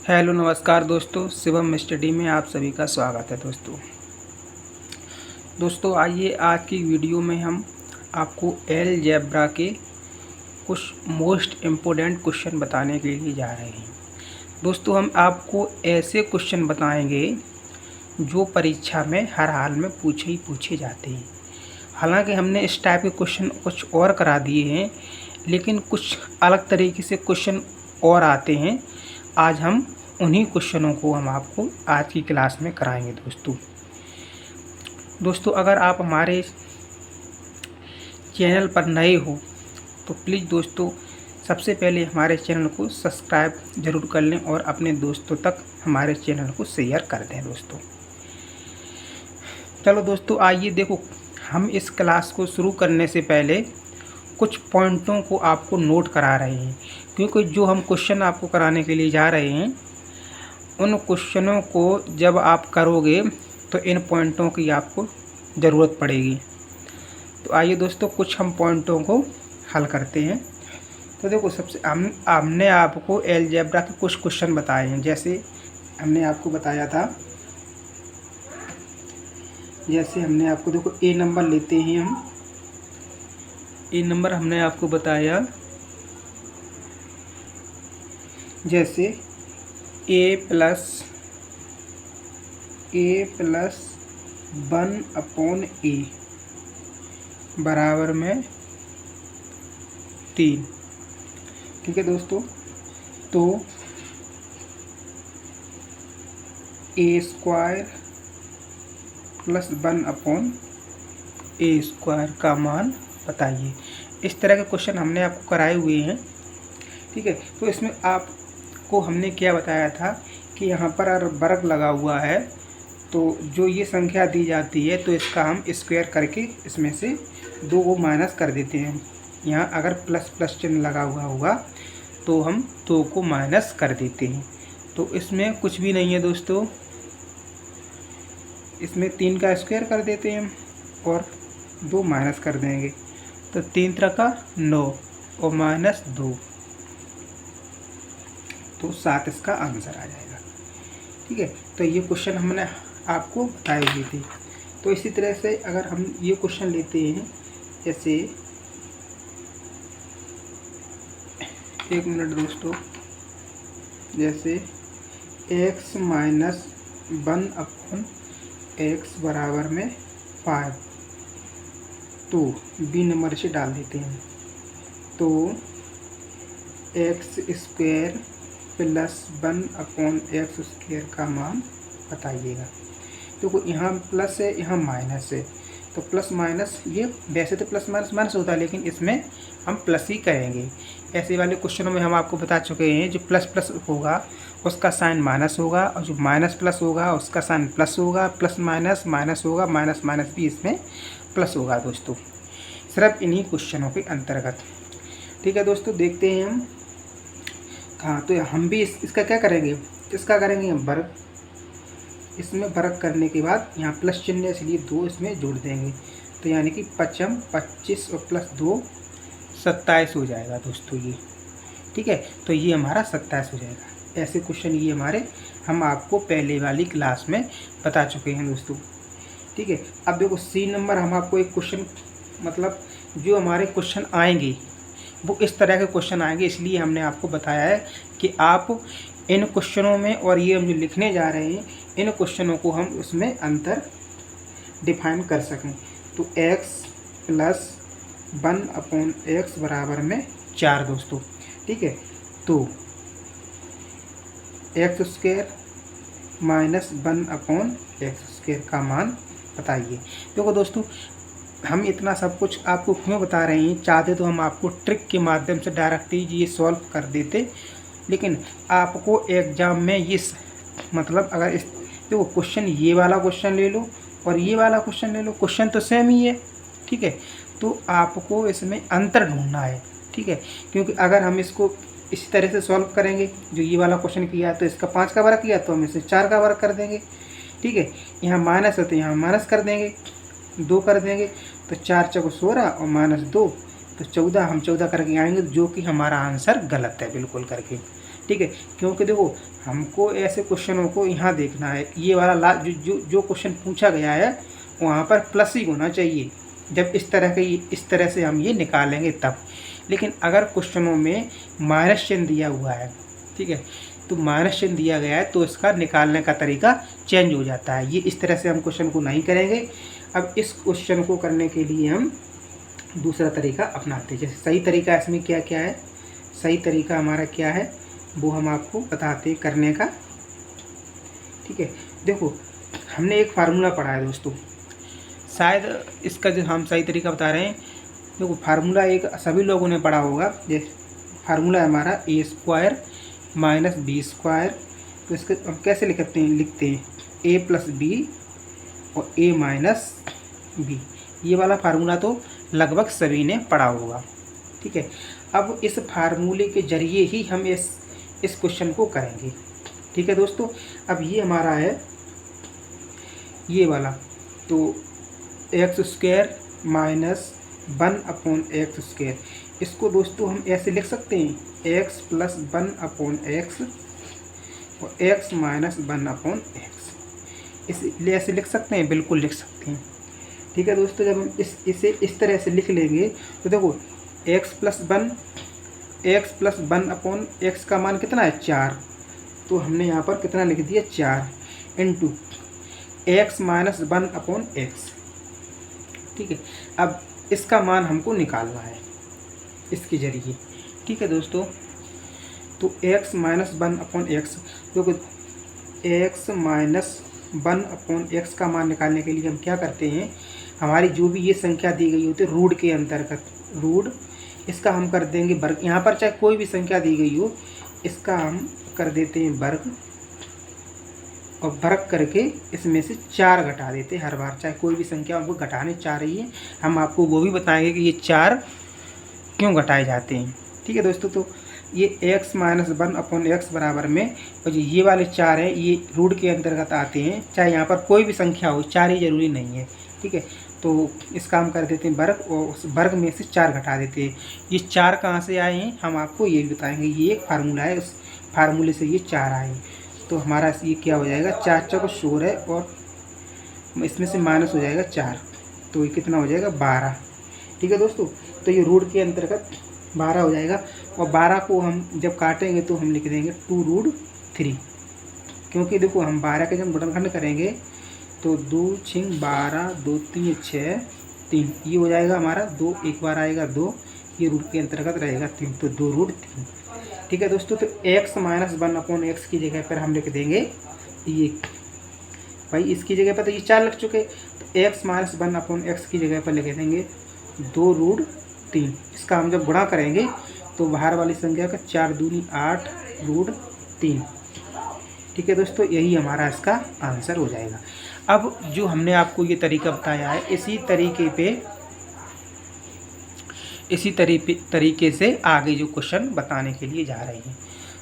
Hello नमस्कार दोस्तों, Shivam study में आप सभी का स्वागत है। दोस्तों आइए आज की वीडियो में हम आपको अलजेब्रा के कुछ मोस्ट इम्पोर्टेंट क्वेश्चन बताने के लिए जा रहे हैं। दोस्तों हम आपको ऐसे क्वेश्चन बताएंगे जो परीक्षा में हर हाल में पूछे जाते हैं। हालांकि हमने इस टाइप के क्वेश्चन कुछ और करा दिए हैं, लेकिन कुछ अलग तरीके से क्वेश्चन और आते हैं। आज हम उन्हीं क्वेश्चनों को हम आपको आज की क्लास में कराएंगे। दोस्तों अगर आप हमारे चैनल पर नए हो तो प्लीज़ दोस्तों सबसे पहले हमारे चैनल को सब्सक्राइब ज़रूर कर लें और अपने दोस्तों तक हमारे चैनल को शेयर कर दें। चलो दोस्तों आइए देखो, हम इस क्लास को शुरू करने से पहले कुछ पॉइंटों को आपको नोट करा रहे हैं, क्योंकि जो हम क्वेश्चन आपको कराने के लिए जा रहे हैं उन क्वेश्चनों को जब आप करोगे तो इन पॉइंटों की आपको ज़रूरत पड़ेगी। तो आइए दोस्तों कुछ हम पॉइंटों को हल करते हैं। तो देखो सबसे हमने आपको अलजेब्रा के कुछ क्वेश्चन बताए हैं। जैसे हमने आपको बताया था, जैसे हमने आपको देखो ए नंबर लेते हैं हम। ए नंबर हमने आपको बताया जैसे ए प्लस 1/a बराबर में 3। ठीक है दोस्तों, तो a² + 1/a² का मान बताइए। इस तरह के क्वेश्चन हमने आपको कराए हुए हैं। ठीक है, तो इसमें आपको हमने क्या बताया था कि यहाँ पर अगर वर्ग लगा हुआ है तो जो ये संख्या दी जाती है तो इसका हम स्क्वायर करके इसमें से 2 को माइनस कर देते हैं। यहाँ अगर प्लस प्लस चिन्ह लगा हुआ होगा तो हम 2 को माइनस कर देते हैं। तो इसमें कुछ भी नहीं है दोस्तों, इसमें 3 का स्क्वायर कर देते हैं और 2 माइनस कर देंगे। तो 3 × 9 और -2, तो 7 इसका आंसर आ जाएगा। ठीक है, तो ये क्वेश्चन हमने आपको बताए हुए थे। तो इसी तरह से अगर हम ये क्वेश्चन लेते हैं, जैसे एक मिनट दोस्तों, जैसे x - 1/x बराबर में 5, तो बी नंबर से डाल देते हैं। तो x² + 1/x² का मान बताइएगा। तो यहाँ प्लस है, यहाँ माइनस है, तो प्लस माइनस ये वैसे तो प्लस माइनस माइनस होता है, लेकिन इसमें हम प्लस ही करेंगे। ऐसे वाले क्वेश्चनों में हम आपको बता चुके हैं, जो प्लस प्लस होगा उसका साइन माइनस होगा और जो माइनस प्लस होगा उसका साइन प्लस होगा। प्लस माइनस माइनस होगा, माइनस माइनस भी इसमें प्लस होगा दोस्तों, सिर्फ इन्हीं क्वेश्चनों के अंतर्गत। ठीक है दोस्तों, देखते हैं हम हाँ। तो हम भी इसका क्या करेंगे, इसका करेंगे हम वर्ग। इसमें वर्ग करने के बाद यहाँ प्लस चिन्ह इसलिए 2 इसमें जोड़ देंगे, तो यानी कि 5 25 और +2 27 हो जाएगा दोस्तों ये। ठीक है, तो ये हमारा 27 हो जाएगा। ऐसे क्वेश्चन ये हम आपको पहले वाली क्लास में बता चुके हैं दोस्तों। ठीक है, अब देखो सी नंबर हम आपको एक क्वेश्चन, मतलब जो हमारे क्वेश्चन आएंगे वो इस तरह के क्वेश्चन आएंगे, इसलिए हमने आपको बताया है कि आप इन क्वेश्चनों में और ये हम जो लिखने जा रहे हैं इन क्वेश्चनों को हम उसमें अंतर डिफाइन कर सकें। तो x + 1/x बराबर में 4 दोस्तों। ठीक है, तो x² - 1/x² का मान बताइए। देखो दोस्तों, हम इतना सब कुछ आपको क्यों बता रहे हैं, चाहते तो हम आपको ट्रिक के माध्यम से डायरेक्ट ही ये सॉल्व कर देते, लेकिन आपको एग्ज़ाम में ये मतलब अगर इस देखो क्वेश्चन, ये वाला क्वेश्चन ले लो और ये वाला क्वेश्चन ले लो, क्वेश्चन तो सेम ही है। ठीक है, तो आपको इसमें अंतर ढूंढना है। ठीक है, क्योंकि अगर हम इसको इसी तरह से सॉल्व करेंगे, जो ये वाला क्वेश्चन किया तो इसका 5 का वर्ग किया तो हम इसे 4 का वर्ग कर देंगे। ठीक है, यहाँ माइनस है तो यहाँ माइनस कर देंगे, 2 कर देंगे, तो 4 × 4 = 16 और -2 तो 14 हम 14 करके आएंगे, जो कि हमारा आंसर गलत है बिल्कुल करके। ठीक है, क्योंकि देखो हमको ऐसे क्वेश्चनों को यहाँ देखना है, ये वाला जो क्वेश्चन पूछा गया है वहाँ पर प्लस ही होना चाहिए, जब इस तरह से हम ये निकालेंगे तब। लेकिन अगर क्वेश्चनों में माइनस चिन्ह दिया हुआ है, ठीक है, तो माइनस चिन्ह दिया गया है तो इसका निकालने का तरीका चेंज हो जाता है। ये इस तरह से हम क्वेश्चन को नहीं करेंगे। अब इस क्वेश्चन को करने के लिए हम दूसरा तरीका अपनाते हैं। जैसे सही तरीका इसमें क्या क्या है, सही तरीका हमारा क्या है वो हम आपको बताते हैं करने का, ठीक है। देखो हमने एक फार्मूला पढ़ा है दोस्तों, शायद इसका जो हम सही तरीका बता रहे हैं, देखो फार्मूला एक सभी लोगों ने पढ़ा होगा। जैसे फार्मूला है हमारा a² माइनस b²। तो इसके हम कैसे लिखते हैं a प्लस बी और a माइनस बी। ये वाला फार्मूला तो लगभग सभी ने पढ़ा होगा, ठीक है। अब इस फार्मूले के जरिए ही हम इस क्वेश्चन को करेंगे, ठीक है दोस्तों। अब ये हमारा है ये वाला, तो x² माइनस 1/x²। इसको दोस्तों हम ऐसे लिख सकते हैं x प्लस 1/x और x माइनस 1/x। इसलिए ऐसे लिख सकते हैं, बिल्कुल लिख सकते हैं, ठीक है दोस्तों। जब हम इसे इस तरह से लिख लेंगे तो देखो x प्लस 1/x का मान कितना है 4, तो हमने यहाँ पर कितना लिख दिया 4 इंटू x माइनस 1/x, ठीक है। अब इसका मान हमको निकालना है इसके जरिए, ठीक है दोस्तों। तो x माइनस 1/x, क्योंकि x माइनस 1/x का मान निकालने के लिए हम क्या करते हैं, हमारी जो भी ये संख्या दी गई होती है रूट के अंतर्गत, रूट इसका हम कर देंगे वर्ग। यहाँ पर चाहे कोई भी संख्या दी गई हो इसका हम कर देते हैं वर्ग, और वर्ग करके इसमें से 4 घटा देते हैं हर बार। चाहे कोई भी संख्या हमको घटाने चाह रही है, हम आपको वो भी बताएंगे कि ये 4 क्यों घटाए जाते हैं, ठीक है दोस्तों। तो ये x माइनस 1/x बराबर में, और ये वाले 4 हैं ये रूट के अंतर्गत आते हैं, चाहे यहाँ पर कोई भी संख्या हो, 4 ही जरूरी नहीं है, ठीक है। तो इसका हम कर देते हैं वर्ग, और उस वर्ग में से 4 घटा देते हैं। ये 4 कहाँ से आए हैं हम आपको ये भी बताएंगे। ये एक फार्मूला है, उस फार्मूले से ये 4 आए हैं। तो हमारा ये क्या हो जाएगा 4 चौक 16 है, और इसमें से माइनस हो जाएगा 4, तो ये कितना हो जाएगा 12, ठीक है दोस्तों। तो ये रूट के अंतर्गत 12 हो जाएगा, और 12 को हम जब काटेंगे तो हम लिख देंगे 2√3, क्योंकि देखो हम 12 के जब गुणनखंड करेंगे तो 2 6 12 2 3 6 3, ये हो जाएगा हमारा 2, एक बार आएगा 2, ये रूट के अंतर्गत रहेगा 3, तो 2√3, ठीक है दोस्तों। तो x माइनस 1/x की जगह पर हम लिख देंगे ये, भाई इसकी जगह पर तो ये 4 लिख चुके, तो x माइनस 1/x की जगह पर लिख देंगे 2√3। इसका हम जब गुणा करेंगे तो बाहर वाली संख्या का 4 दूनी 8√3, ठीक है दोस्तों। यही हमारा इसका आंसर हो जाएगा। अब जो हमने आपको ये तरीका बताया है, इसी तरीके से आगे जो क्वेश्चन बताने के लिए जा रहे हैं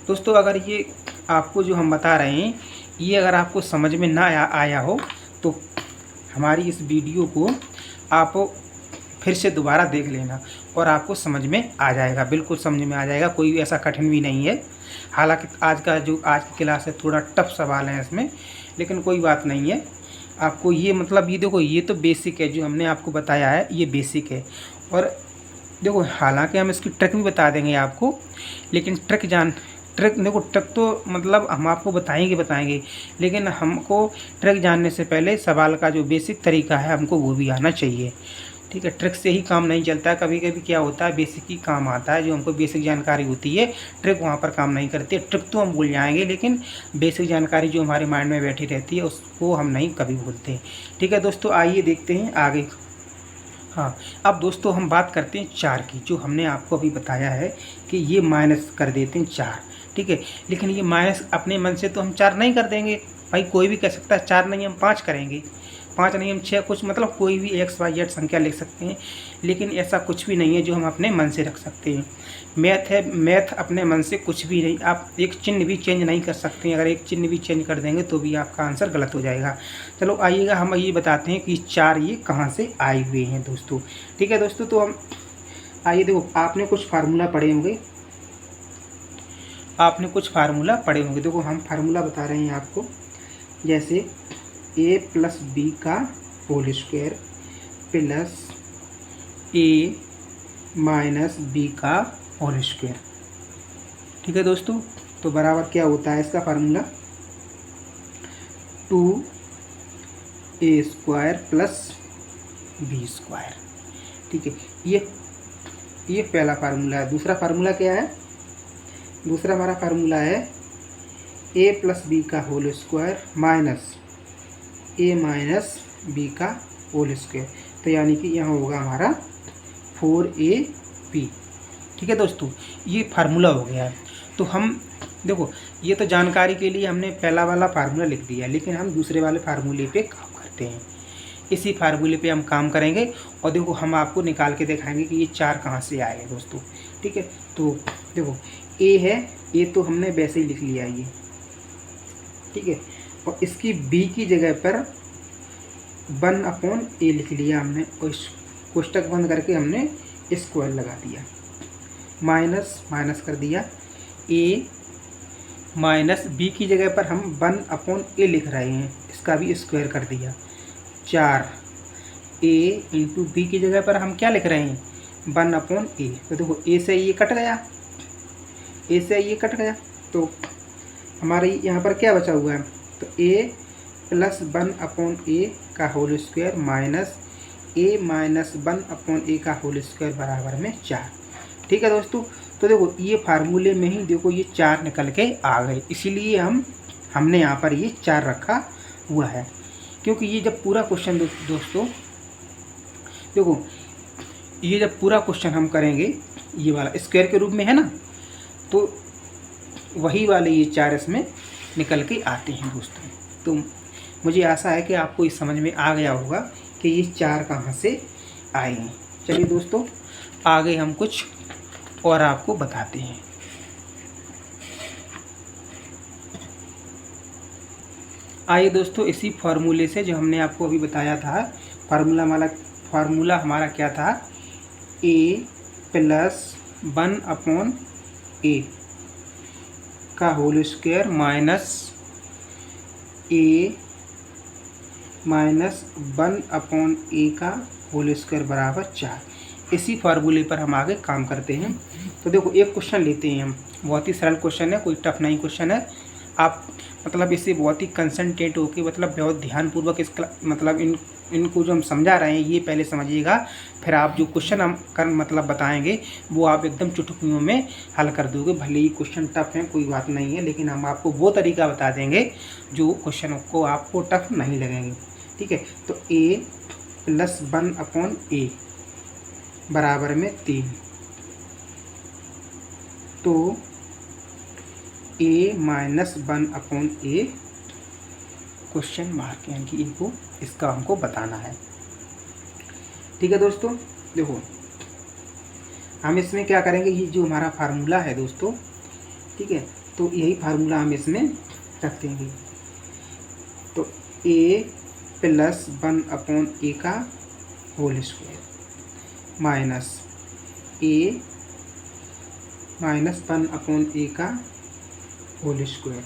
दोस्तों। अगर ये आपको जो हम बता रहे हैं ये अगर आपको समझ में ना आया हो तो हमारी इस वीडियो को आप फिर से दोबारा देख लेना और आपको समझ में आ जाएगा, बिल्कुल समझ में आ जाएगा। कोई ऐसा कठिन भी नहीं है। हालांकि आज की क्लास है थोड़ा टफ सवाल है इसमें, लेकिन कोई बात नहीं है। आपको ये मतलब ये देखो ये तो बेसिक है, जो हमने आपको बताया है ये बेसिक है। और देखो हालांकि हम इसकी ट्रिक भी बता देंगे आपको, लेकिन ट्रिक देखो ट्रिक तो मतलब हम आपको बताएंगे, लेकिन हमको ट्रिक जानने से पहले सवाल का जो बेसिक तरीका है हमको वो भी आना चाहिए, ठीक है। ट्रिक से ही काम नहीं चलता है, कभी कभी क्या होता है बेसिक ही काम आता है। जो हमको बेसिक जानकारी होती है ट्रिक वहाँ पर काम नहीं करती है। ट्रिक तो हम भूल जाएंगे, लेकिन बेसिक जानकारी जो हमारे माइंड में बैठी रहती है उसको हम नहीं कभी भूलते, ठीक है दोस्तों। आइए देखते हैं आगे। हाँ, अब दोस्तों हम बात करते हैं 4 की, जो हमने आपको अभी बताया है कि ये माइनस कर देते हैं 4, ठीक है। लेकिन ये माइनस अपने मन से तो हम 4 नहीं कर देंगे, भाई कोई भी कह सकता है 4 नहीं हम 5 करेंगे, 5 नहीं हम 6, कुछ मतलब कोई भी XYZ संख्या लिख सकते हैं। लेकिन ऐसा कुछ भी नहीं है जो हम अपने मन से रख सकते हैं। मैथ है, मैथ अपने मन से कुछ भी नहीं। आप एक चिन्ह भी चेंज नहीं कर सकते हैं, अगर एक चिन्ह भी चेंज कर देंगे तो भी आपका आंसर गलत हो जाएगा। चलो आइएगा हम ये बताते हैं कि 4 ये कहाँ से आए हुए हैं दोस्तों, ठीक है दोस्तों। तो हम आइए, देखो आपने कुछ फार्मूला पढ़े होंगे, आपने कुछ फार्मूला पढ़े होंगे। देखो हम फार्मूला बता रहे हैं आपको, जैसे a प्लस बी का whole square plus a minus B का होल स्क्वायर। ठीक है दोस्तों, तो बराबर क्या होता है इसका formula, 2a square plus B square. ठीक है, ये पहला फार्मूला है। दूसरा फार्मूला क्या है, दूसरा हमारा फार्मूला है a प्लस बी का whole square minus a minus B का होल स्क्वायर। तो यानी कि यहाँ होगा हमारा 4ab। ठीक है दोस्तों, ये फार्मूला हो गया है। तो हम देखो, ये तो जानकारी के लिए हमने पहला वाला फार्मूला लिख दिया, लेकिन हम दूसरे वाले फार्मूले पे काम करते हैं। इसी फार्मूले पे हम काम करेंगे और देखो हम आपको निकाल के दिखाएंगे कि ये 4 कहाँ से आए दोस्तों। ठीक है, तो देखो a है, a तो हमने वैसे ही लिख लिया ये। ठीक है, और इसकी b की जगह पर 1/a लिख लिया हमने, और इस कोष्टक बंद करके हमने स्क्वायर लगा दिया, माइनस माइनस कर दिया। a माइनस बी की जगह पर हम 1/a लिख रहे हैं, इसका भी स्क्वायर कर दिया। 4a इंटू बी की जगह पर हम क्या लिख रहे हैं, 1/a। तो देखो a से ये कट गया, a से ये कट गया, तो हमारे यहाँ पर क्या बचा हुआ है, तो a प्लस 1/a का whole square minus a minus 1/a का होल स्क्वायर बराबर में 4। ठीक है दोस्तों, तो देखो ये फार्मूले में ही देखो ये 4 निकल के आ गए, इसीलिए हमने यहाँ पर ये 4 रखा हुआ है। क्योंकि ये जब पूरा क्वेश्चन दोस्तों देखो, ये जब पूरा क्वेश्चन हम करेंगे, ये वाला स्क्वायर के रूप में है ना, तो वही वाले ये 4 इसमें निकल के आते हैं दोस्तों। तो मुझे आशा है कि आपको इस समझ में आ गया होगा कि ये 4 कहाँ से आए हैं। चलिए दोस्तों, आगे हम कुछ और आपको बताते हैं। आइए दोस्तों, इसी फार्मूले से जो हमने आपको अभी बताया था, फार्मूला हमारा क्या था, a प्लस 1/a का whole square minus a minus 1/a का होल स्क्वायर बराबर 4। इसी फार्मूले पर हम आगे काम करते हैं। तो देखो एक क्वेश्चन लेते हैं हम, बहुत ही सरल क्वेश्चन है, कोई टफ नहीं क्वेश्चन है। आप मतलब इसे बहुत ही कंसंट्रेट होकर, मतलब बहुत ध्यानपूर्वक मतलब इनको जो हम समझा रहे हैं ये पहले समझिएगा, फिर आप जो क्वेश्चन हम मतलब बताएंगे वो आप एकदम चुटकियों में हल कर दोगे। भले ही क्वेश्चन टफ है कोई बात नहीं है, लेकिन हम आपको वो तरीका बता देंगे जो क्वेश्चन को आपको टफ नहीं लगेंगे। ठीक है, तो a प्लस 1/a बराबर में 3, तो a minus 1/a question mark, यानी कि इनको इसका हमको बताना है। ठीक है दोस्तों, देखो हम इसमें क्या करेंगे, ये जो हमारा फार्मूला है दोस्तों, ठीक है, तो यही फार्मूला हम इसमें रख देंगे। तो a प्लस 1/a का whole square minus a minus 1/a का होल स्क्वायर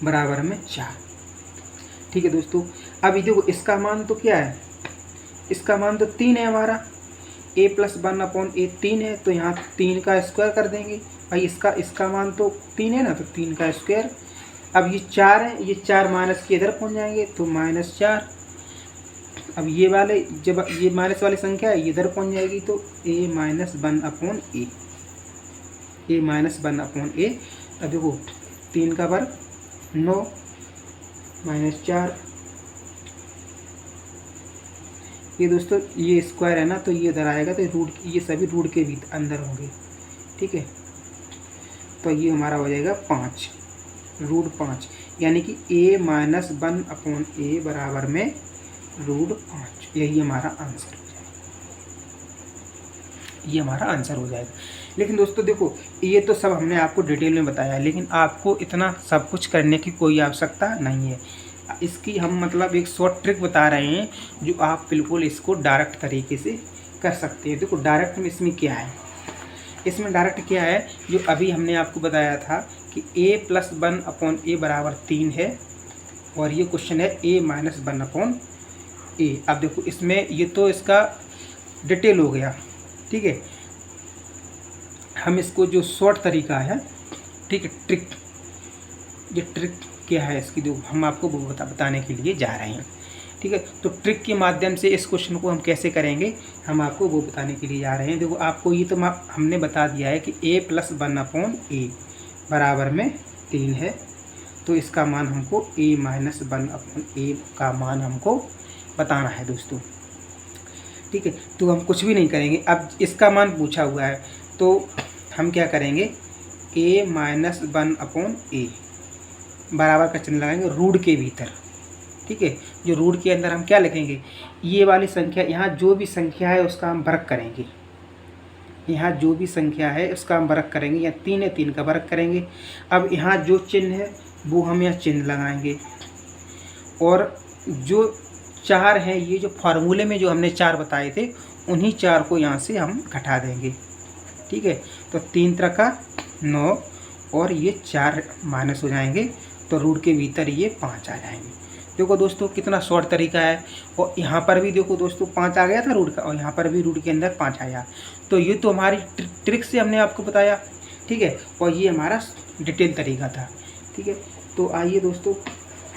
बराबर में 4। ठीक है दोस्तों, अभी देखो इसका मान तो क्या है, इसका मान तो 3 है हमारा, a प्लस 1/a 3 है, तो यहाँ 3 का स्क्वायर कर देंगे भाई। इसका मान तो 3 है ना, तो 3 का स्क्वायर। अब ये 4 है, ये 4 माइनस के इधर पहुँच जाएंगे, तो -4। अब ये वाले, जब ये माइनस वाली संख्या है ये इधर पहुँच जाएगी, तो a minus 1/a, a minus 1/a। अब देखो 3 का वर्ग 9 -4, ये दोस्तों ये स्क्वायर है ना, तो ये इधर आएगा, तो रूट, ये सभी रूट के भी अंदर होंगे। ठीक है, तो ये हमारा हो जाएगा 5, √5, यानी कि a माइनस 1/a बराबर में √5। यही हमारा आंसर हो जाएगा, ये हमारा आंसर हो जाएगा। लेकिन दोस्तों देखो, ये तो सब हमने आपको डिटेल में बताया है, लेकिन आपको इतना सब कुछ करने की कोई आवश्यकता नहीं है। इसकी हम मतलब एक शॉर्ट ट्रिक बता रहे हैं, जो आप बिल्कुल इसको डायरेक्ट तरीके से कर सकते हैं। देखो डायरेक्ट में इसमें क्या है, इसमें डायरेक्ट क्या है, जो अभी हमने आपको बताया था कि a प्लस 1 अपॉन ए बराबर 3 है, और ये क्वेश्चन है a माइनस 1 अपॉन ए। अब देखो इसमें ये तो इसका डिटेल हो गया, ठीक है। हम इसको जो शॉर्ट तरीका है, ठीक है, ट्रिक, ये ट्रिक क्या है इसकी, जो हम आपको वो बताने के लिए जा रहे हैं, ठीक है। तो ट्रिक के माध्यम से इस क्वेश्चन को हम कैसे करेंगे, हम आपको वो बताने के लिए जा रहे हैं। देखो आपको ये तो हमने बता दिया है कि a प्लस 1 अपॉन ए बराबर में 3 है, तो इसका मान हमको a माइनस 1 अपॉन ए का मान हमको बताना है दोस्तों, ठीक है। तो हम कुछ भी नहीं करेंगे, अब इसका मान पूछा हुआ है तो हम क्या करेंगे, a माइनस 1 अपॉन ए बराबर का चिन्ह लगाएंगे रूट के भीतर, ठीक है। जो रूट के अंदर हम क्या लिखेंगे, ये वाली संख्या, यहाँ जो भी संख्या है उसका हम वर्ग करेंगे, यहाँ जो भी संख्या है उसका हम वर्ग करेंगे, या 3 है 3 का वर्ग करेंगे। अब यहाँ जो चिन्ह है वो हम यहाँ चिन्ह लगाएंगे, और जो 4 हैं, ये जो फार्मूले में जो हमने 4 बताए थे उन्हीं 4 को यहाँ से हम घटा देंगे, ठीक है। तो 3 त्रिका 9 और ये 4 माइनस हो जाएंगे, तो रूट के भीतर ये 5 आ जाएंगे। देखो दोस्तों कितना शॉर्ट तरीका है, और यहाँ पर भी देखो दोस्तों 5 आ गया था रूट का, और यहाँ पर भी रूट के अंदर 5 आया। तो ये तो हमारी ट्रिक से हमने आपको बताया, ठीक है, और ये हमारा डिटेल तरीका था, ठीक है। तो आइए दोस्तों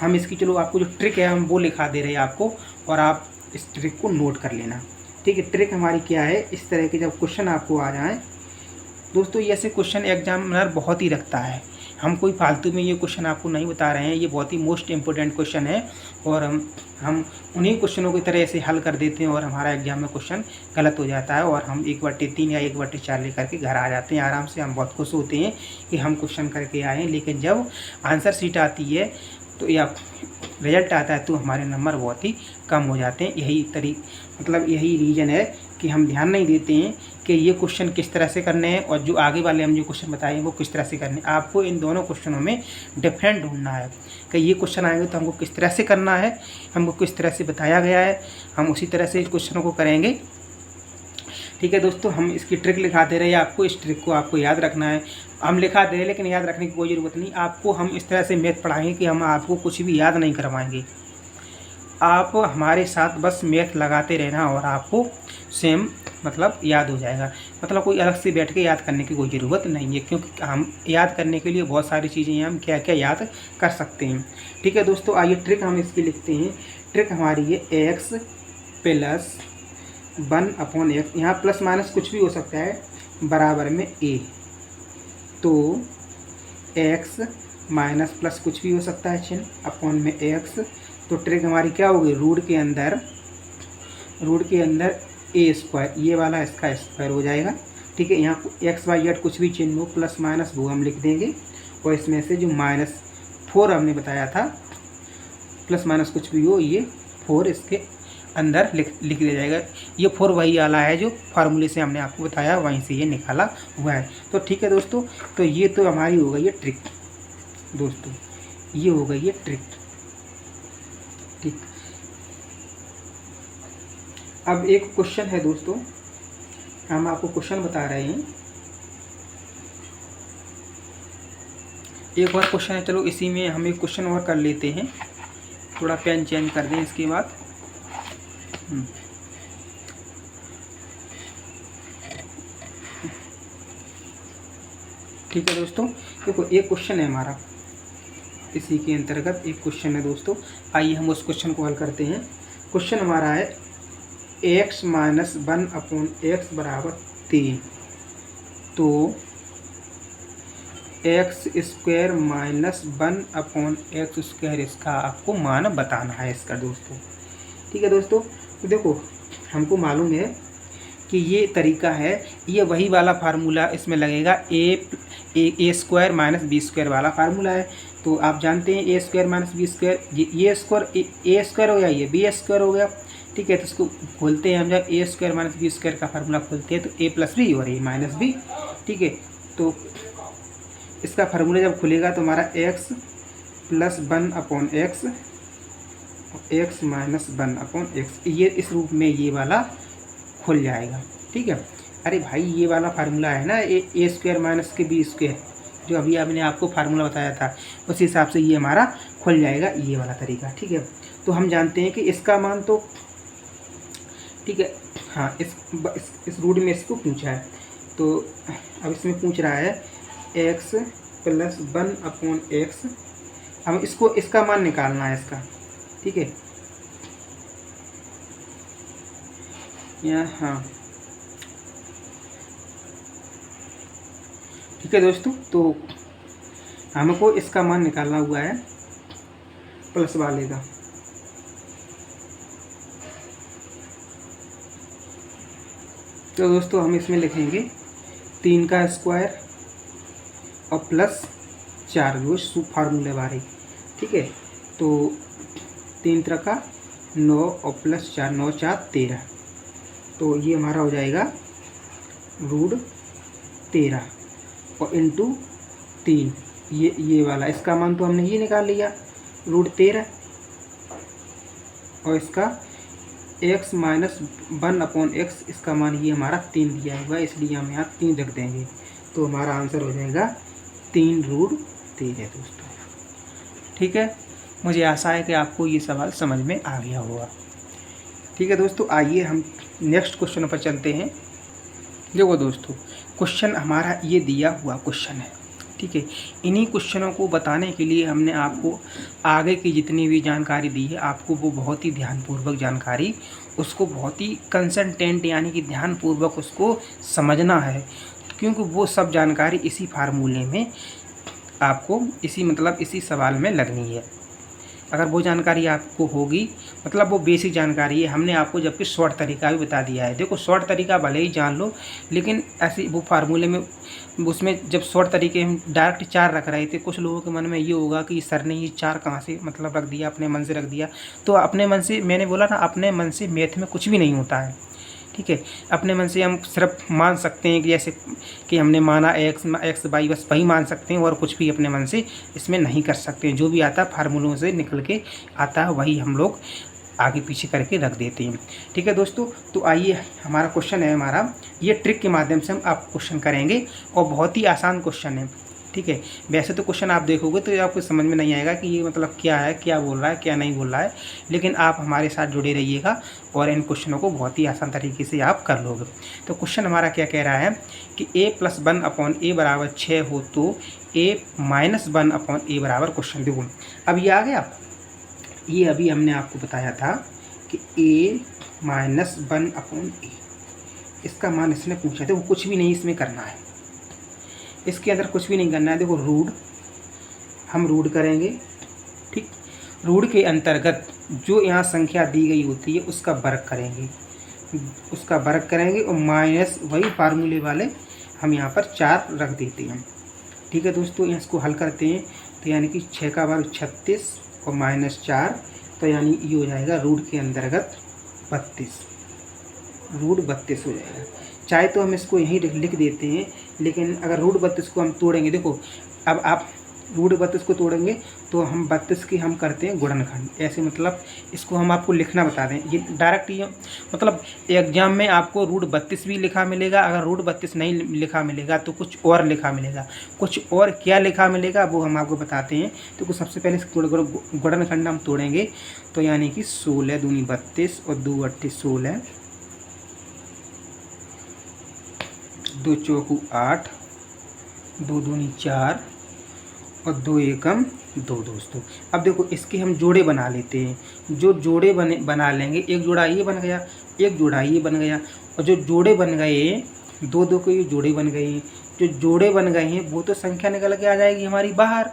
हम इसकी, चलो आपको जो ट्रिक है हम वो लिखा दे रहे हैं आपको, और आप इस ट्रिक को नोट कर लेना, ठीक है। ट्रिक हमारी क्या है, इस तरह के जब क्वेश्चन आपको आ जाएँ दोस्तों, ये ऐसे क्वेश्चन एग्जामिनर बहुत ही रखता है, हम कोई फालतू में ये क्वेश्चन आपको नहीं बता रहे हैं, ये बहुत ही मोस्ट इम्पोर्टेंट क्वेश्चन है, और हम उन्हीं क्वेश्चनों की तरह ऐसे हल कर देते हैं, और हमारा एग्जाम में क्वेश्चन गलत हो जाता है, और हम 1/3 या 1/4 लेकर के घर आ जाते हैं आराम से। हम बहुत खुश होते हैं कि हम क्वेश्चन करके आए हैं, लेकिन जब आंसर शीट आती है तो या रिजल्ट आता है तो हमारे नंबर बहुत ही कम हो जाते हैं। यही रीज़न है कि हम ध्यान नहीं देते हैं कि ये क्वेश्चन किस तरह से करने हैं, और जो आगे वाले हम जो क्वेश्चन बताए वो किस तरह से करने हैं। आपको इन दोनों क्वेश्चनों में डिफरेंट ढूंढना है कि ये क्वेश्चन आएंगे तो हमको किस तरह से करना है, हमको किस तरह से बताया गया है, हम उसी तरह से इस क्वेश्चनों को करेंगे, ठीक है दोस्तों। हम इसकी ट्रिक लिखा दे रहे हैं आपको, इस ट्रिक को आपको याद रखना है। हम लिखा दे रहे हैं लेकिन याद रखने की कोई ज़रूरत नहीं, आपको हम इस तरह से मैथ पढ़ाएंगे कि हम आपको कुछ भी याद नहीं करवाएंगे, आप हमारे साथ बस मैथ लगाते रहना और आपको सेम मतलब याद हो जाएगा। मतलब कोई अलग से बैठ के याद करने की कोई ज़रूरत नहीं है, क्योंकि हम याद करने के लिए बहुत सारी चीज़ें हैं, हम क्या क्या याद कर सकते हैं, ठीक है दोस्तों। आइए ट्रिक हम इसकी लिखते हैं। ट्रिक हमारी है x प्लस 1 अपॉन एक्स, यहाँ प्लस माइनस कुछ भी हो सकता है, बराबर में a, तो x माइनस प्लस कुछ भी हो सकता है चिन्ह, अपॉन में x। तो ट्रिक हमारी क्या होगी, रूट के अंदर a स्क्वायर, ये वाला इसका स्क्वायर हो जाएगा, ठीक है। यहाँ x y z कुछ भी चिन्ह हो, प्लस माइनस वो हम लिख देंगे, और इसमें से जो -4 हमने बताया था, प्लस माइनस कुछ भी हो, ये 4 इसके अंदर लिख दिया जाएगा। ये 4 वही वाला है जो फार्मूले से हमने आपको बताया, वहीं से ये निकाला हुआ है। तो ठीक है दोस्तों, तो ये तो हमारी हो गई ये ट्रिक दोस्तों, ये हो गई ये ट्रिक, ठीक। अब एक क्वेश्चन है दोस्तों, हम आपको क्वेश्चन बता रहे हैं, एक और क्वेश्चन है, चलो इसी में हम एक क्वेश्चन और कर लेते हैं, थोड़ा पेन चेंज कर दें इसके बाद। ठीक है दोस्तों, देखो एक क्वेश्चन है हमारा, इसी के अंतर्गत एक क्वेश्चन है दोस्तों। आइए हम उस क्वेश्चन को हल करते हैं। क्वेश्चन हमारा है x माइनस 1 अपॉन एक्स बराबर 3, तो x square minus 1 upon x square, इसका आपको मान बताना है इसका दोस्तों, ठीक है दोस्तों। तो देखो हमको मालूम है कि ये तरीका है, ये वही वाला फार्मूला इसमें लगेगा, ए स्क्वायर माइनस बी स्क्वायर वाला फार्मूला है। तो आप जानते हैं ए स्क्वायर माइनस बी स्क्वायर, ये स्क्वायर ए स्क्वायर हो गया, ये बी स्क्वायर हो गया, ठीक है। तो इसको खोलते हैं हम, जब ए स्क्वायर माइनस बी स्क्वायर का फार्मूला खोलते हैं तो ए प्लस बी और ए माइनस बी, ठीक है। तो इसका फार्मूला जब खुलेगा तो हमारा x plus 1 upon x, x minus 1 upon x, ये इस रूप में ये वाला खुल जाएगा, ठीक है। अरे भाई ये वाला फार्मूला है ना, ए स्क्वायर माइनस के बी स्क्वायर, जो अभी आपने आपको फार्मूला बताया था, उस हिसाब से ये हमारा खुल जाएगा, ये वाला तरीका। ठीक है, तो हम जानते हैं कि इसका मान तो ठीक है, हाँ इस रूट में इसको पूछा है, तो अब इसमें पूछ रहा है x प्लस 1/x, हम इसको इसका मान निकालना है इसका। ठीक है, हाँ ठीक है दोस्तों, तो हमको इसका मान निकालना हुआ है प्लस वाले का। तो दोस्तों हम इसमें लिखेंगे 3 का स्क्वायर और प्लस 4 जो फार्मूले वाले। ठीक है, तो 3 3 का 9 और प्लस 4, 9 4 13, तो ये हमारा हो जाएगा रूट 13 और इंटू 3, ये वाला इसका मान तो हमने ये निकाल लिया रूट 13, और इसका x माइनस 1/x, इसका मान ये हमारा 3 दिया हुआ है, इसलिए हम यहाँ 3 रख देंगे, तो हमारा आंसर हो जाएगा 3 रूट 13 दोस्तों। ठीक है, मुझे आशा है कि आपको ये सवाल समझ में आ गया होगा। ठीक है दोस्तों, आइए हम नेक्स्ट क्वेश्चन पर चलते हैं। देखो दोस्तों, क्वेश्चन हमारा ये दिया हुआ क्वेश्चन है। ठीक है, इन्हीं क्वेश्चनों को बताने के लिए हमने आपको आगे की जितनी भी जानकारी दी है, आपको वो बहुत ही ध्यानपूर्वक जानकारी, उसको बहुत ही कंसंट्रेट यानी कि ध्यानपूर्वक उसको समझना है, क्योंकि वो सब जानकारी इसी फार्मूले में आपको इसी सवाल में लगनी है। अगर वो जानकारी आपको होगी, मतलब वो बेसिक जानकारी है, हमने आपको जबकि शॉर्ट तरीका भी बता दिया है। देखो शॉर्ट तरीका भले ही जान लो, लेकिन ऐसी वो फार्मूले में उसमें जब शॉर्ट तरीके हम डायरेक्ट 4 रख रहे थे, कुछ लोगों के मन में ये होगा कि सर ने ये 4 कहाँ से मतलब रख दिया, अपने मन से रख दिया। तो अपने मन से, मैंने बोला ना, अपने मन से मैथ में कुछ भी नहीं होता है। ठीक है, अपने मन से हम सिर्फ मान सकते हैं कि जैसे कि हमने माना एक्स वाई, बस वही मान सकते हैं, और कुछ भी अपने मन से इसमें नहीं कर सकते हैं। जो भी आता है फार्मूलों से निकल के आता है, वही हम लोग आगे पीछे करके रख देते हैं। ठीक है दोस्तों, तो आइए हमारा क्वेश्चन है, हमारा ये ट्रिक के माध्यम से हम आप क्वेश्चन करेंगे, और बहुत ही आसान क्वेश्चन है। ठीक है, वैसे तो क्वेश्चन आप देखोगे तो आपको समझ में नहीं आएगा कि ये मतलब क्या है, क्या बोल रहा है, क्या नहीं बोल रहा है, लेकिन आप हमारे साथ जुड़े रहिएगा और इन क्वेश्चनों को बहुत ही आसान तरीके से आप कर लोगे। तो क्वेश्चन हमारा क्या कह रहा है कि a + 1/a बराबर 6 हो तो a - 1/a बराबर क्वेश्चन। देखो अब ये आ गया, ये अभी हमने आपको बताया था कि a - 1/a, इसका मान इसने पूछा था। वो कुछ भी नहीं इसमें करना है, इसके अंदर कुछ भी नहीं करना है। देखो रूट, हम रूट करेंगे। ठीक, रूट के अंतर्गत जो यहाँ संख्या दी गई होती है उसका वर्ग करेंगे, और माइनस वही फार्मूले वाले हम यहाँ पर 4 रख देते हैं। ठीक है दोस्तों, इसको हल करते हैं तो यानी कि 6 का वर्ग 36 और -4, तो यानी ये हो जाएगा रूट के अंतर्गत 32, रूट 32 हो जाएगा। चाहे तो हम इसको यहीं लिख देते हैं, लेकिन अगर रूट 32 को हम तोड़ेंगे, देखो अब आप रूट 32 को तोड़ेंगे तो हम 32 की हम करते हैं गुणनखंड, ऐसे मतलब इसको हम आपको लिखना बता दें। ये डायरेक्ट ये मतलब एग्जाम में आपको रूट 32 भी लिखा मिलेगा, अगर रूट 32 नहीं लिखा मिलेगा तो कुछ और लिखा मिलेगा। कुछ और क्या लिखा मिलेगा वो हम आपको बताते हैं। तो सबसे पहले इस गुणनखंड हम तोड़ेंगे, तो यानी कि 16 दूनी 32 और 2 8 16, 2 चौकू 8, 2 दूनी 4 और 2 एकम 2 दोस्तों। अब देखो इसके हम जोड़े बना लेते हैं। जो जोड़े बना लेंगे, एक जोड़ा ये बन गया, एक जोड़ा ये बन गया, और जो जोड़े बन गए 2 के ये जोड़े बन गए हैं। जो जोड़े बन गए हैं वो तो संख्या निकल के आ जाएगी हमारी बाहर।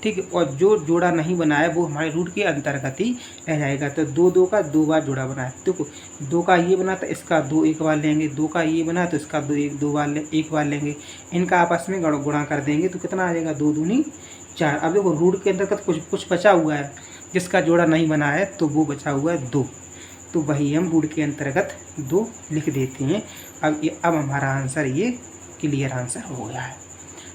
ठीक है, और जो जोड़ा नहीं बना है वो हमारे रूट के अंतर्गत ही रह जाएगा। तो 2 का 2 बार जोड़ा बना है। देखो 2 का ये बना तो इसका 2 एक बार लेंगे, 2 का ये बना तो इसका 2 एक बार लेंगे, इनका आपस में गुणा कर देंगे तो कितना आ जाएगा, 2 दूनी 4। अब देखो रूट के अंतर्गत कुछ बचा हुआ है, जिसका जोड़ा नहीं बना है तो वो बचा हुआ है 2, तो वही हम रूट के अंतर्गत 2 लिख देते हैं। अब हमारा आंसर ये क्लियर आंसर हो गया है।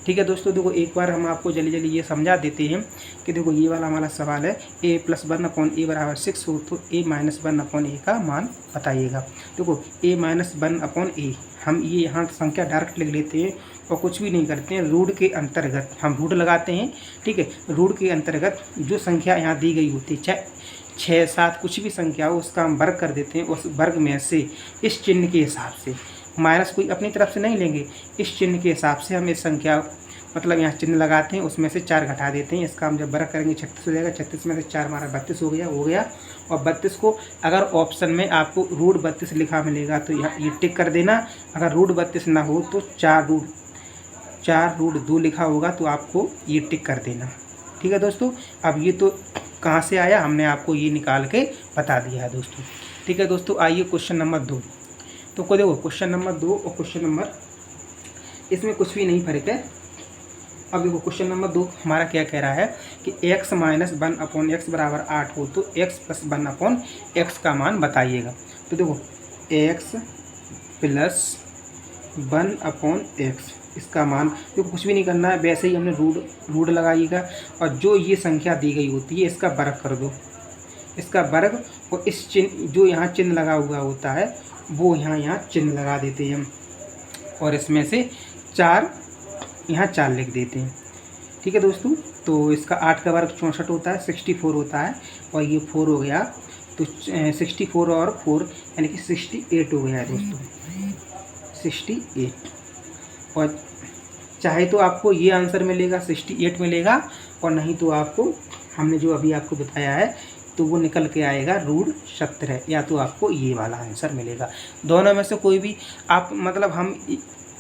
ठीक है दोस्तों, देखो एक बार हम आपको जल्दी जल्दी ये समझा देते हैं कि देखो ये वाला हमारा सवाल है a+1/a बराबर 6 हो तो a-1/a का मान बताइएगा। देखो a-1/a हम ये यहाँ संख्या डायरेक्ट लिख लेते हैं और कुछ भी नहीं करते हैं, रूट के अंतर्गत हम रूट लगाते हैं। ठीक है, रूट के अंतर्गत जो संख्या यहाँ दी गई होती है, चाहे 6, 7 कुछ भी संख्या हो, उसका हम वर्ग कर देते हैं। उस वर्ग में से इस चिन्ह के हिसाब से, माइनस कोई अपनी तरफ से नहीं लेंगे, इस चिन्ह के हिसाब से हम इस संख्या मतलब यहाँ चिन्ह लगाते हैं, उसमें से 4 घटा देते हैं। इसका हम जब वर्ग करेंगे 36 हो जाएगा। 36 में से 4 हमारा 32 हो गया। और 32 को अगर ऑप्शन में आपको √32 लिखा मिलेगा तो यहाँ ये टिक कर देना। अगर √32 ना हो तो 4√2 लिखा होगा तो आपको ये टिक कर देना। ठीक है दोस्तों, अब ये तो कहाँ से आया, हमने आपको ये निकाल के बता दिया है दोस्तों। ठीक है दोस्तों, आइए क्वेश्चन नंबर 2। तो को देखो क्वेश्चन नंबर 2 और क्वेश्चन नंबर, इसमें कुछ भी नहीं फर्क है। अब देखो क्वेश्चन नंबर 2 हमारा क्या कह रहा है कि x-1/x बराबर 8 हो तो x+1/x का मान बताइएगा। तो देखो x+1/x इसका मान, देखो कुछ भी नहीं करना है, वैसे ही हमने रूट लगाइएगा और जो ये संख्या दी गई होती है इसका वर्ग कर दो, इसका वर्ग, और इस चिन्ह जो यहाँ चिन्ह लगा हुआ होता है वो यहाँ चिन्ह लगा देते हैं हम, और इसमें से 4 यहाँ 4 लिख देते हैं। ठीक है दोस्तों, तो इसका 8 का वर्ग 64 होता है, 64 होता है, और ये 4 हो गया तो 64 और 4 यानी कि 68 हो गया है दोस्तों, 68। और चाहे तो आपको ये आंसर मिलेगा 68 मिलेगा, और नहीं तो आपको हमने जो अभी आपको बताया है तो वो निकल के आएगा √17, या तो आपको ये वाला आंसर मिलेगा। दोनों में से कोई भी आप मतलब हम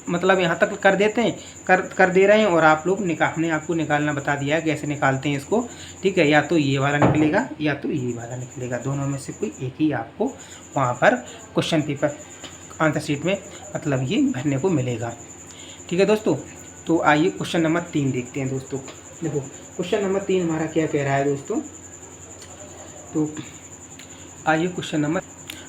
मतलब यहाँ तक कर देते हैं, कर दे रहे हैं, और आप लोग हमने आपको निकालना बता दिया है कैसे निकालते हैं इसको। ठीक है, या तो ये वाला निकलेगा या तो ये वाला निकलेगा, दोनों में से कोई एक ही आपको वहाँ पर क्वेश्चन पेपर आंसर शीट में मतलब ये भरने को मिलेगा। ठीक है दोस्तों, तो आइए क्वेश्चन नंबर 3 देखते हैं दोस्तों। देखो क्वेश्चन नंबर 3 हमारा क्या कह रहा है दोस्तों। तो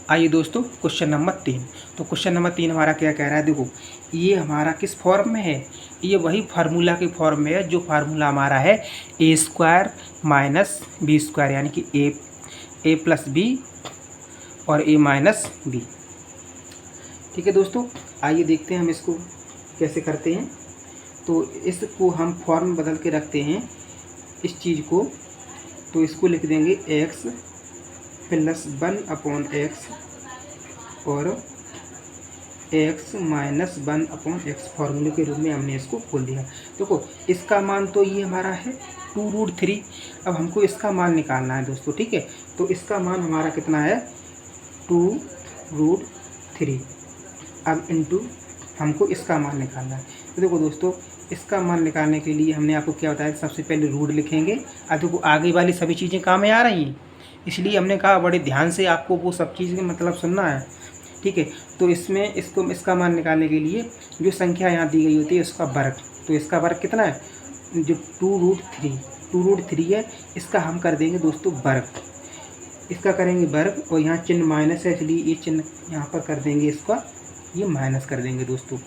आइए दोस्तों क्वेश्चन नंबर 3। तो क्वेश्चन नंबर 3 हमारा क्या कह रहा है, देखो ये हमारा किस फॉर्म में है, ये वही फार्मूला के फॉर्म में है जो फार्मूला हमारा है a² - b² यानी कि a + b और a - b। ठीक है दोस्तों, आइए देखते हैं हम इसको कैसे करते हैं। तो इसको हम फॉर्म बदल के रखते हैं इस चीज़ को, तो इसको लिख देंगे x+1/x और x-1/x फार्मूले के रूप में हमने इसको खोल दिया। देखो इसका मान तो ये हमारा है 2√3। अब हमको इसका मान निकालना है दोस्तों। ठीक है, तो इसका मान हमारा कितना है 2√3। अब इंटू हमको इसका मान निकालना है। तो देखो दोस्तों, इसका मान निकालने के लिए हमने आपको क्या बताया, सबसे पहले रूट लिखेंगे। अब देखो आगे वाली सभी चीज़ें काम में आ रही हैं, इसलिए हमने कहा बड़े ध्यान से आपको वो सब चीज़ें मतलब सुनना है। ठीक है, तो इसमें इसका मान निकालने के लिए जो संख्या यहाँ दी गई होती है उसका वर्ग, तो इसका वर्ग कितना है, जो 2√3 है, इसका हम कर देंगे दोस्तों वर्ग, इसका करेंगे वर्ग, और यहाँ चिन्ह माइनस है इसलिए ये चिन्ह यहाँ पर कर देंगे, इसका ये माइनस कर देंगे दोस्तों।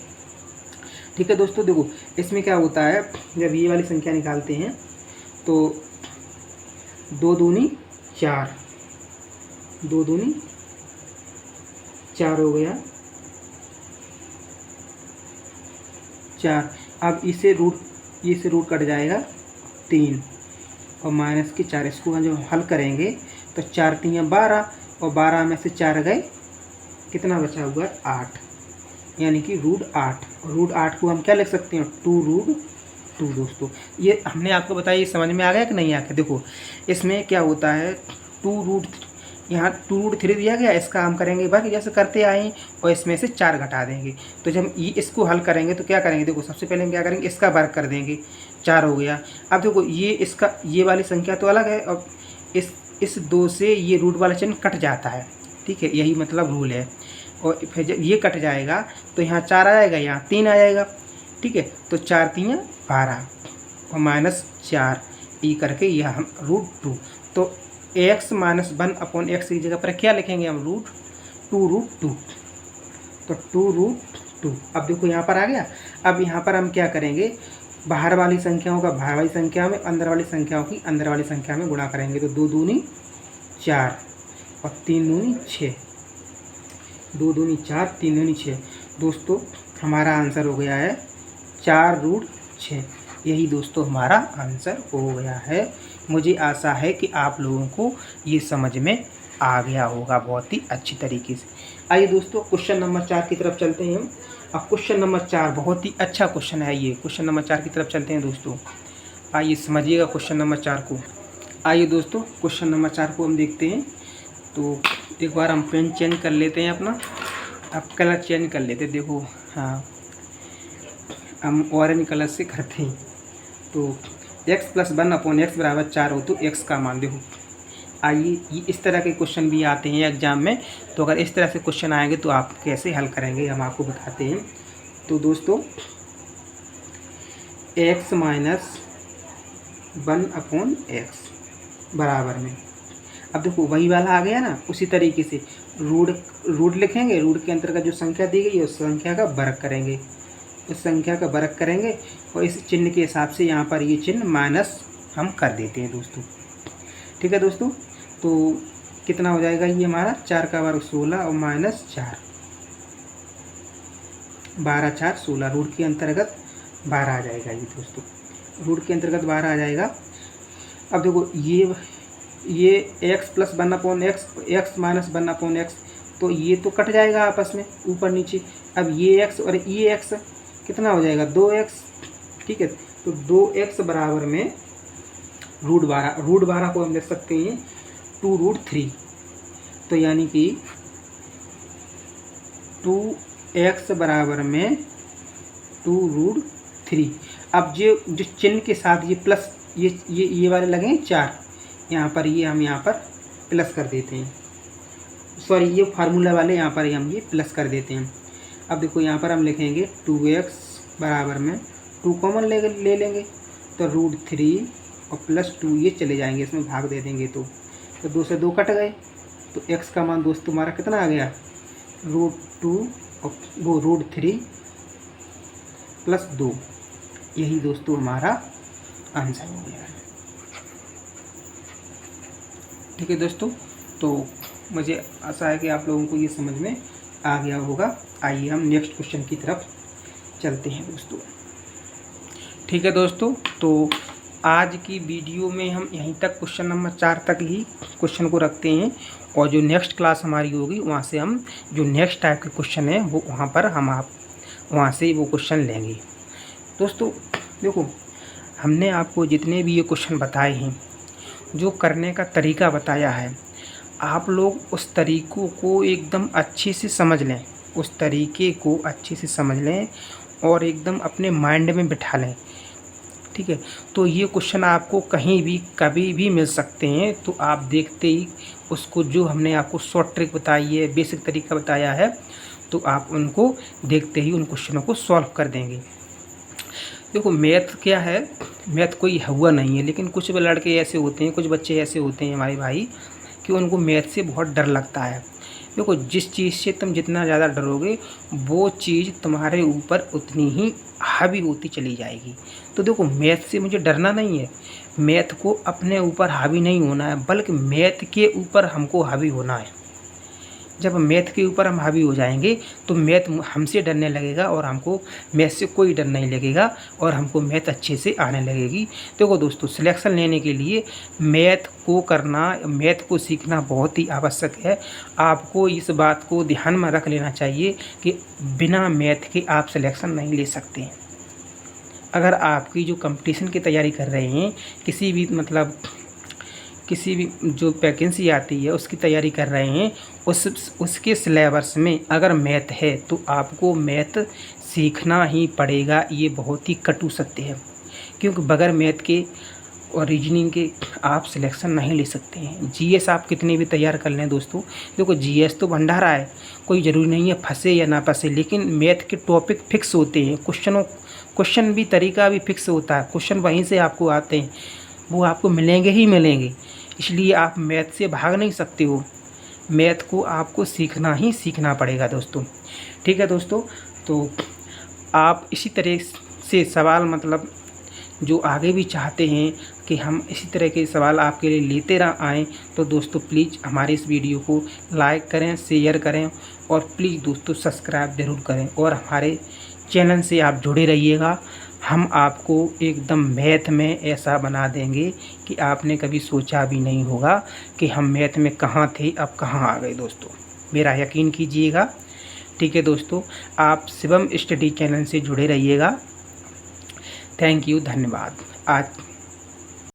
ठीक है दोस्तों, देखो इसमें क्या होता है, जब ये वाली संख्या निकालते हैं तो 2 दूनी 4, 2 दूनी 4 हो गया 4। अब इसे रूट कट जाएगा 3 और माइनस के 4, इसको हम जब हल करेंगे तो 4 × 3 = 12, और 12 में से 4 गए, कितना बचा हुआ है 8, यानी कि √8। और √8 को हम क्या लिख सकते हैं 2√2 दोस्तों। ये हमने आपको बताया, ये समझ में आ गया कि नहीं आ गया। देखो इसमें क्या होता है, यहाँ 2√3 दिया गया, इसका हम करेंगे वर्ग जैसे करते आए, और इसमें से 4 घटा देंगे। तो जब हम इसको हल करेंगे तो क्या करेंगे, देखो सबसे पहले हम क्या करेंगे, इसका वर्ग कर देंगे, 4 हो गया। अब देखो ये वाली संख्या तो अलग है, और इस 2 से ये रूट वाला चिन्ह कट जाता है। ठीक है, यही मतलब रूल है। और फिर जब ये कट जाएगा तो यहाँ 4 आ जाएगा, यहाँ 3 आ जाएगा। ठीक है, तो 4 × 3 = 12 और -4 ई करके यह हम √2। तो x-1/x की जगह पर क्या लिखेंगे हम, √2। तो 2√2। अब देखो यहाँ पर आ गया। अब यहाँ पर हम क्या करेंगे, बाहर वाली संख्याओं का बाहर वाली संख्या में, अंदर वाली संख्याओं की अंदर वाली संख्या में गुणा करेंगे। तो 2 दूनी 4 और 3 दूनी 6, 2 दूनी 4, 3 दूनी 6। दोस्तों हमारा आंसर हो गया है 4√6। यही दोस्तों हमारा आंसर हो गया है। मुझे आशा है कि आप लोगों को ये समझ में आ गया होगा बहुत ही अच्छी तरीके से। आइए दोस्तों क्वेश्चन नंबर 4 की तरफ चलते हैं हम। अब क्वेश्चन नंबर 4 बहुत ही अच्छा क्वेश्चन है ये। क्वेश्चन नंबर 4 की तरफ चलते हैं दोस्तों। आइए समझिएगा क्वेश्चन नंबर 4 को। आइए दोस्तों क्वेश्चन नंबर 4 को हम देखते हैं। तो एक बार हम पेन चेंज कर लेते हैं अपना, अब कलर चेंज कर लेते हैं। देखो हाँ, हम ऑरेंज कलर से करते हैं। तो x + 1/x = 4 हो तो x का मान देखो। आइए ये इस तरह के क्वेश्चन भी आते हैं एग्जाम में। तो अगर इस तरह से क्वेश्चन आएंगे तो आप कैसे हल करेंगे हम आपको बताते हैं। तो दोस्तों x - 1/x बराबर में, अब देखो वही वाला आ गया ना, उसी तरीके से रूट लिखेंगे। रूट के अंतर्गत जो संख्या दी गई है उस संख्या का वर्ग करेंगे, उस संख्या का वर्ग करेंगे। और इस चिन्ह के हिसाब से यहाँ पर ये चिन्ह माइनस हम कर देते हैं दोस्तों। ठीक है दोस्तों, तो कितना हो जाएगा ये हमारा 4 का वर्ग 16 और -4, 12 × 4 = 16। रूट के अंतर्गत 12 आ जाएगा ये दोस्तों, रूट के अंतर्गत 12 आ जाएगा। अब देखो ये x + 1/x, x - 1/x, तो ये तो कट जाएगा आपस में ऊपर नीचे। अब ये x और ये x कितना हो जाएगा 2x। ठीक है, तो 2x बराबर में √12, √12 को हम लिख सकते हैं 2√3। तो यानी कि 2x बराबर में 2√3। अब जो चिन्ह के साथ ये प्लस ये वाले लगे 4, यहाँ पर ये हम यहाँ पर प्लस कर देते हैं। सॉरी, ये फार्मूला वाले यहाँ पर हम ये प्लस कर देते हैं। अब देखो यहाँ पर हम लिखेंगे 2x बराबर में 2 कॉमन ले लेंगे, तो √3 और +2 ये चले जाएंगे, इसमें भाग दे देंगे तो 2 से 2 कट गए। तो x का मान दोस्तों हमारा कितना आ गया √2 और वो √3 + 2। यही दोस्तों हमारा आंसर हो गया है। ठीक है दोस्तों, तो मुझे आशा है कि आप लोगों को ये समझ में आ गया होगा। आइए हम नेक्स्ट क्वेश्चन की तरफ चलते हैं दोस्तों। ठीक है दोस्तों, तो आज की वीडियो में हम यहीं तक क्वेश्चन नंबर 4 तक ही क्वेश्चन को रखते हैं। और जो नेक्स्ट क्लास हमारी होगी वहाँ से हम जो नेक्स्ट टाइप के क्वेश्चन है वो वहाँ पर हम आप वहाँ से वो क्वेश्चन लेंगे। दोस्तों देखो, हमने आपको जितने भी ये क्वेश्चन बताए हैं, जो करने का तरीका बताया है, आप लोग उस तरीक़ों को एकदम अच्छे से समझ लें, उस तरीके को अच्छे से समझ लें और एकदम अपने माइंड में बिठा लें। ठीक है, तो ये क्वेश्चन आपको कहीं भी कभी भी मिल सकते हैं। तो आप देखते ही उसको, जो हमने आपको शॉर्ट ट्रिक बताई है, बेसिक तरीका बताया है, तो आप उनको देखते ही उन क्वेश्चनों को सॉल्व कर देंगे। देखो मैथ क्या है, मैथ कोई हुआ नहीं है, लेकिन कुछ लड़के ऐसे होते हैं, कुछ बच्चे ऐसे होते हैं हमारे भाई, कि उनको मैथ से बहुत डर लगता है। देखो जिस चीज़ से तुम जितना ज़्यादा डरोगे वो चीज़ तुम्हारे ऊपर उतनी ही हावी होती चली जाएगी। तो देखो मैथ से मुझे डरना नहीं है, मैथ को अपने ऊपर हावी नहीं होना है, बल्कि मैथ के ऊपर हमको हावी होना है। जब मैथ के ऊपर हम हावी हो जाएंगे तो मैथ हमसे डरने लगेगा और हमको मैथ से कोई डर नहीं लगेगा और हमको मैथ अच्छे से आने लगेगी। देखो दोस्तों, सिलेक्शन लेने के लिए मैथ को करना, मैथ को सीखना बहुत ही आवश्यक है। आपको इस बात को ध्यान में रख लेना चाहिए कि बिना मैथ के आप सिलेक्शन नहीं ले सकते। अगर आपकी जो कंपटीशन की तैयारी कर रहे हैं, किसी भी जो वैकेंसी आती है उसकी तैयारी कर रहे हैं, उसके सिलेबस में अगर मैथ है तो आपको मैथ सीखना ही पड़ेगा। ये बहुत ही कटु सत्य है, क्योंकि बगैर मैथ के और रीजनिंग के आप सिलेक्शन नहीं ले सकते हैं। जीएस आप कितने भी तैयार कर लें दोस्तों, देखो जीएस तो भंडारा है, कोई ज़रूरी नहीं है फंसे या ना फंसे, लेकिन मैथ के टॉपिक फिक्स होते हैं, क्वेश्चन भी तरीका भी फिक्स होता है, क्वेश्चन वहीं से आपको आते हैं, वो आपको मिलेंगे ही मिलेंगे। इसलिए आप मैथ से भाग नहीं सकते हो, मैथ को आपको सीखना ही सीखना पड़ेगा दोस्तों। ठीक है दोस्तों, तो आप इसी तरह से सवाल जो आगे भी चाहते हैं कि हम इसी तरह के सवाल आपके लिए लेते आएँ, तो दोस्तों प्लीज़ हमारे इस वीडियो को लाइक करें, शेयर करें और प्लीज़ दोस्तों सब्सक्राइब ज़रूर करें और हमारे चैनल से आप जुड़े रहिएगा। हम आपको एकदम मैथ में ऐसा बना देंगे कि आपने कभी सोचा भी नहीं होगा कि हम मैथ में कहाँ थे, अब कहाँ आ गए दोस्तों। मेरा यकीन कीजिएगा। ठीक है दोस्तों, आप शिवम स्टडी चैनल से जुड़े रहिएगा। थैंक यू, धन्यवाद। आज